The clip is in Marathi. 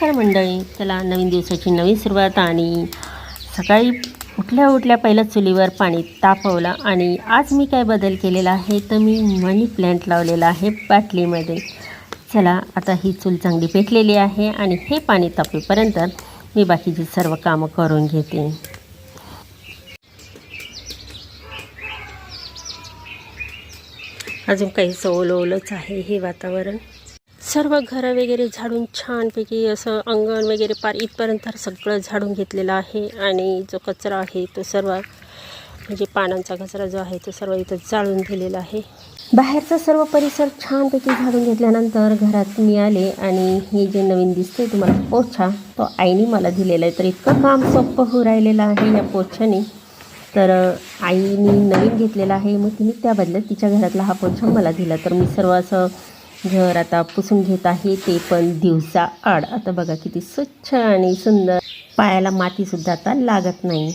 नमस्कार मंडळी, चला नवीन दिवसाची नवीन सुरुवात. आणि सकाळी उठल्या पहिलं चुलीवर पाणी तापवलं आणि आज मी काय बदल केलेला आहे तर मी मनी प्लॅन्ट लावलेला आहे बाटलीमध्ये. चला आता ही चूल चांगली पेटलेली आहे आणि हे पाणी तापेपर्यंत मी बाकीची सर्व कामं करून घेते. अजून काही ओलंच आहे हे वातावरण. सर्व घरं वगैरे झाडून छानपैकी असं अंगण वगैरे पार इथपर्यंत सगळं झाडून घेतलेलं आहे. आणि जो कचरा आहे तो सर्व म्हणजे पानांचा कचरा जो आहे तो सर्व इथं जाळून दिलेला आहे. बाहेरचा सर्व परिसर छानपैकी झाडून घेतल्यानंतर घरात मी आले आणि हे जे नवीन दिसते तुम्हाला पोछा तो आईने मला दिलेला आहे. तर इतकं काम सोपं होऊ राहिलेलं आहे या पोछ्याने. तर आईने नवीन घेतलेला आहे, मग तिने त्या बदल्यात तिच्या घरातला हा पोछा मला दिला. तर मी सर्व असं घर आता पुसून घेत आहे, ते पण दिवसा आड. आता बघा किती स्वच्छ आणि सुंदर, पायाला मातीसुद्धा आता लागत नाही.